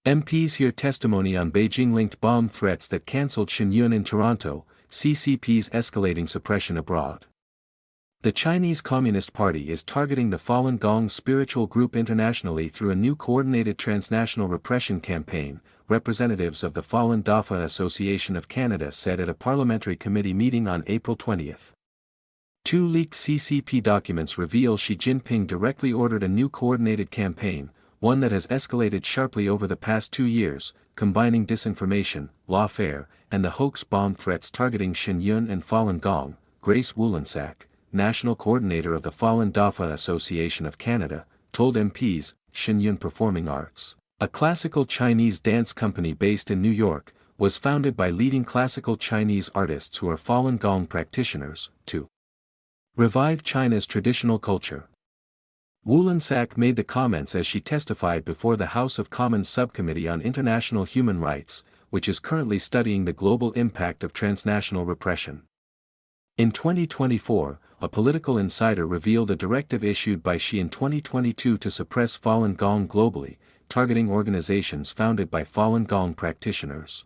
MPs hear testimony on Beijing-linked bomb threats that cancelled Shen in Toronto, CCP's escalating suppression abroad. The Chinese Communist Party is targeting the Falun Gong spiritual group internationally through a new coordinated transnational repression campaign, representatives of the Falun Dafa Association of Canada said at a parliamentary committee meeting on April 20. Two leaked CCP documents reveal Xi Jinping directly ordered a new coordinated campaign, one that has escalated sharply over the past 2 years, combining disinformation, lawfare, and the hoax bomb threats targeting Shen and Falun Gong. Grace Wolansak, National Coordinator of the Falun Dafa Association of Canada, told MPs, Shen Performing Arts, a classical Chinese dance company based in New York, was founded by leading classical Chinese artists who are Falun Gong practitioners, to revive China's traditional culture. Wolansak made the comments as she testified before the House of Commons Subcommittee on International Human Rights, which is currently studying the global impact of transnational repression. In 2024, a political insider revealed a directive issued by Xi in 2022 to suppress Falun Gong globally, targeting organizations founded by Falun Gong practitioners.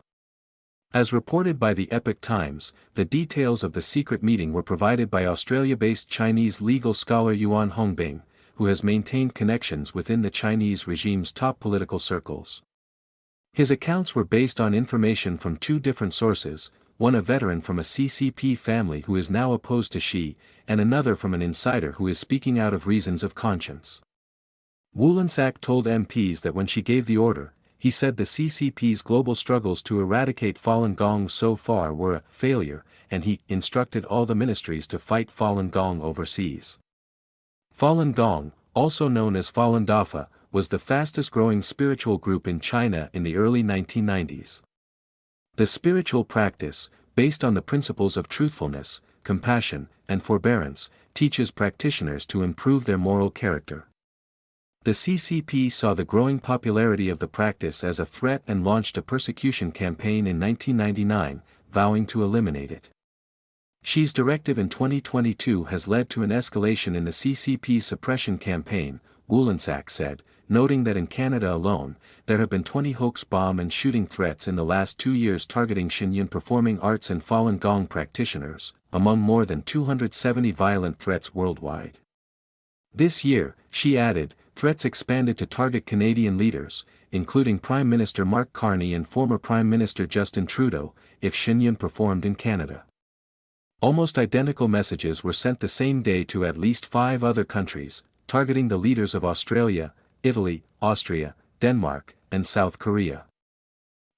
As reported by the Epoch Times, the details of the secret meeting were provided by Australia-based Chinese legal scholar Yuan Hongbing, who has maintained connections within the Chinese regime's top political circles. His accounts were based on information from two different sources, one a veteran from a CCP family who is now opposed to Xi, and another from an insider who is speaking out of reasons of conscience. Wolansak told MPs that when she gave the order, he said the CCP's global struggles to eradicate Falun Gong so far were a failure, and he instructed all the ministries to fight Falun Gong overseas. Falun Gong, also known as Falun Dafa, was the fastest-growing spiritual group in China in the early 1990s. The spiritual practice, based on the principles of truthfulness, compassion, and forbearance, teaches practitioners to improve their moral character. The CCP saw the growing popularity of the practice as a threat and launched a persecution campaign in 1999, vowing to eliminate it. Xi's directive in 2022 has led to an escalation in the CCP's suppression campaign, Wolansak said, noting that in Canada alone, there have been 20 hoax bomb and shooting threats in the last 2 years targeting Shen performing arts and Falun Gong practitioners, among more than 270 violent threats worldwide. This year, she added, threats expanded to target Canadian leaders, including Prime Minister Mark Carney and former Prime Minister Justin Trudeau, if Shen performed in Canada. Almost identical messages were sent the same day to at least 5 other countries, targeting the leaders of Australia, Italy, Austria, Denmark, and South Korea.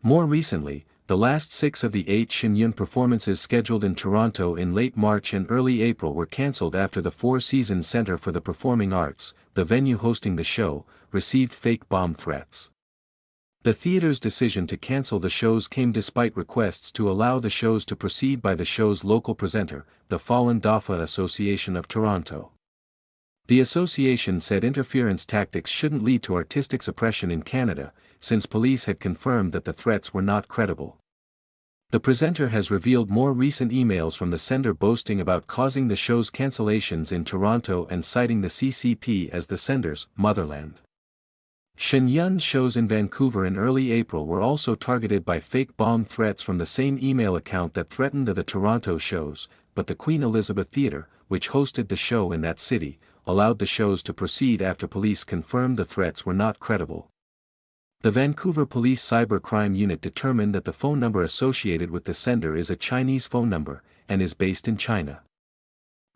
More recently, the last 6 of the 8 Shen performances scheduled in Toronto in late March and early April were cancelled after the Four Seasons Centre for the Performing Arts, the venue hosting the show, received fake bomb threats. The theatre's decision to cancel the shows came despite requests to allow the shows to proceed by the show's local presenter, the Falun Dafa Association of Toronto. The association said interference tactics shouldn't lead to artistic suppression in Canada, since police had confirmed that the threats were not credible. The presenter has revealed more recent emails from the sender boasting about causing the show's cancellations in Toronto and citing the CCP as the sender's motherland. Shen Yun's shows in Vancouver in early April were also targeted by fake bomb threats from the same email account that threatened the Toronto shows, but the Queen Elizabeth Theatre, which hosted the show in that city, allowed the shows to proceed after police confirmed the threats were not credible. The Vancouver Police Cybercrime Unit determined that the phone number associated with the sender is a Chinese phone number, and is based in China.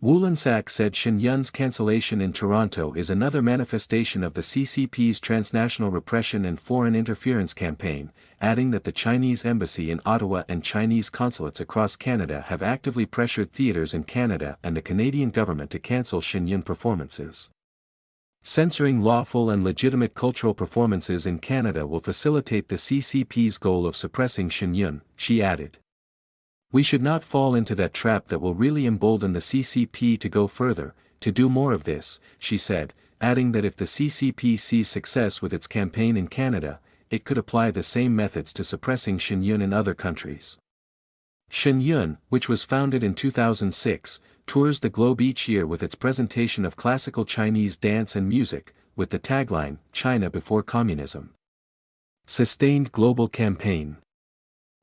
Wolansak said Shen Yun's cancellation in Toronto is another manifestation of the CCP's transnational repression and foreign interference campaign, adding that the Chinese embassy in Ottawa and Chinese consulates across Canada have actively pressured theatres in Canada and the Canadian government to cancel Shen performances. Censoring lawful and legitimate cultural performances in Canada will facilitate the CCP's goal of suppressing Shen, she added. We should not fall into that trap that will really embolden the CCP to go further, to do more of this, she said, adding that if the CCP sees success with its campaign in Canada, it could apply the same methods to suppressing Shen in other countries. Shen, which was founded in 2006, tours the globe each year with its presentation of classical Chinese dance and music, with the tagline, China Before Communism. Sustained global campaign.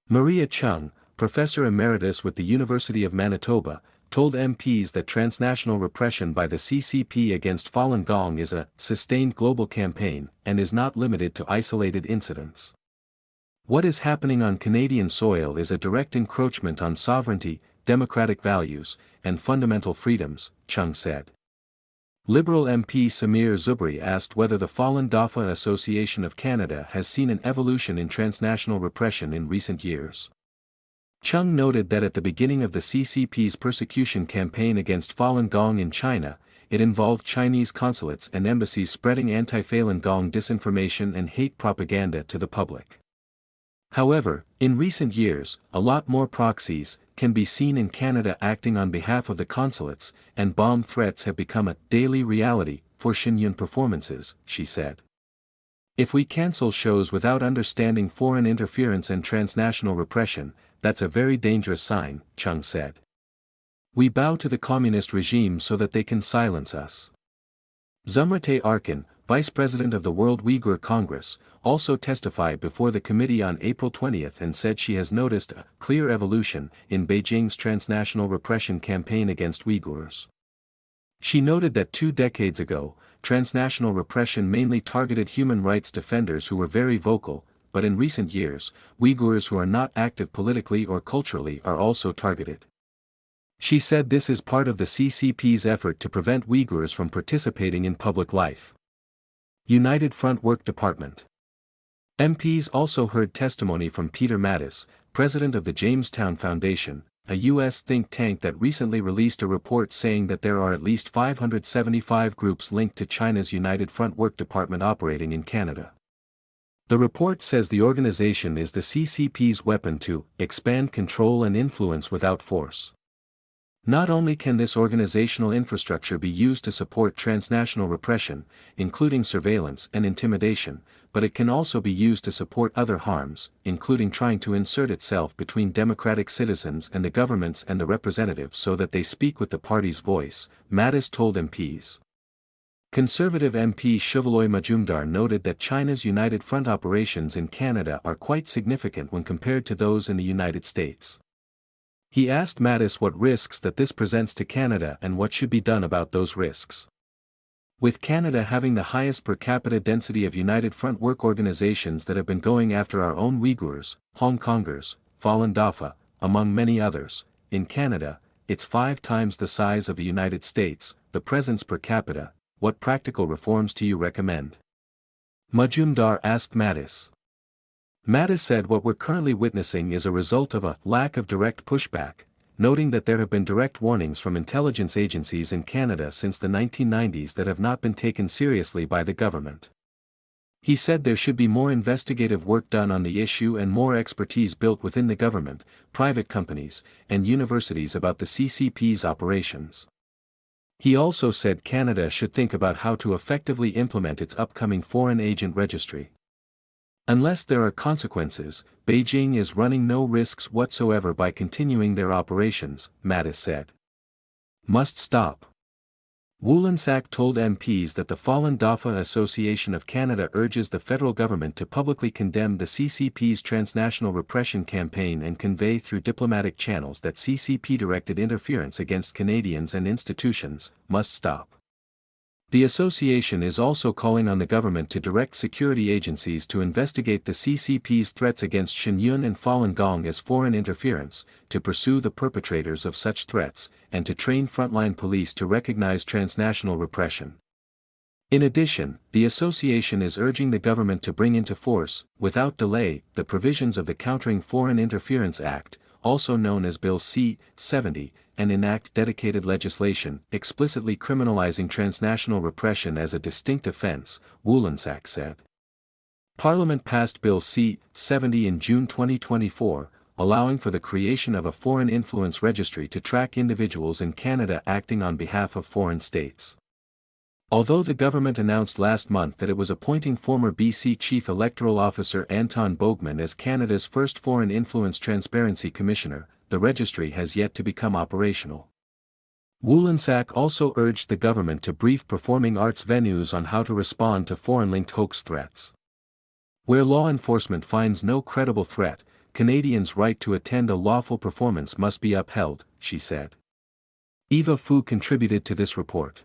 Maria Chung, professor emeritus with the University of Manitoba, told MPs that transnational repression by the CCP against Falun Gong is a sustained global campaign and is not limited to isolated incidents. What is happening on Canadian soil is a direct encroachment on sovereignty, democratic values, and fundamental freedoms, Chung said. Liberal MP Samir Zubri asked whether the Falun Dafa Association of Canada has seen an evolution in transnational repression in recent years. Chung noted that at the beginning of the CCP's persecution campaign against Falun Gong in China, it involved Chinese consulates and embassies spreading anti-Falun Gong disinformation and hate propaganda to the public. However, in recent years, a lot more proxies can be seen in Canada acting on behalf of the consulates, and bomb threats have become a daily reality for Shen performances, she said. If we cancel shows without understanding foreign interference and transnational repression, that's a very dangerous sign, Chung said. We bow to the communist regime so that they can silence us. Zumrate Arkin, vice president of the World Uyghur Congress, also testified before the committee on April 20 and said she has noticed a clear evolution in Beijing's transnational repression campaign against Uyghurs. She noted that 2 decades ago, transnational repression mainly targeted human rights defenders who were very vocal, but in recent years, Uyghurs who are not active politically or culturally are also targeted. She said this is part of the CCP's effort to prevent Uyghurs from participating in public life. United Front Work Department. MPs also heard testimony from Peter Mattis, president of the Jamestown Foundation, a U.S. think tank that recently released a report saying that there are at least 575 groups linked to China's United Front Work Department operating in Canada. The report says the organization is the CCP's weapon to expand control and influence without force. Not only can this organizational infrastructure be used to support transnational repression, including surveillance and intimidation, but it can also be used to support other harms, including trying to insert itself between democratic citizens and the governments and the representatives so that they speak with the party's voice, Mattis told MPs. Conservative MP Shivaloy Majumdar noted that China's United Front operations in Canada are quite significant when compared to those in the United States. He asked Mattis what risks that this presents to Canada and what should be done about those risks. With Canada having the highest per capita density of United Front work organizations that have been going after our own Uyghurs, Hong Kongers, Falun Dafa, among many others, in Canada, it's 5 times the size of the United States, the presence per capita. What practical reforms do you recommend? Majumdar asked Mattis. Mattis said what we're currently witnessing is a result of a lack of direct pushback, noting that there have been direct warnings from intelligence agencies in Canada since the 1990s that have not been taken seriously by the government. He said there should be more investigative work done on the issue and more expertise built within the government, private companies, and universities about the CCP's operations. He also said Canada should think about how to effectively implement its upcoming foreign agent registry. Unless there are consequences, Beijing is running no risks whatsoever by continuing their operations, Mattis said. Must stop. Woolensek told MPs that the Falun Dafa Association of Canada urges the federal government to publicly condemn the CCP's transnational repression campaign and convey through diplomatic channels that CCP-directed interference against Canadians and institutions must stop. The association is also calling on the government to direct security agencies to investigate the CCP's threats against Shen and Falun Gong as foreign interference, to pursue the perpetrators of such threats, and to train frontline police to recognize transnational repression. In addition, the association is urging the government to bring into force, without delay, the provisions of the Countering Foreign Interference Act, also known as Bill C-70, and enact dedicated legislation explicitly criminalizing transnational repression as a distinct offense, Woolensek said. Parliament passed Bill C-70 in June 2024, allowing for the creation of a foreign influence registry to track individuals in Canada acting on behalf of foreign states. Although the government announced last month that it was appointing former BC Chief Electoral Officer Anton Bogman as Canada's first Foreign Influence Transparency Commissioner, the registry has yet to become operational. Woolensek also urged the government to brief performing arts venues on how to respond to foreign-linked hoax threats. Where law enforcement finds no credible threat, Canadians' right to attend a lawful performance must be upheld, she said. Eva Fu contributed to this report.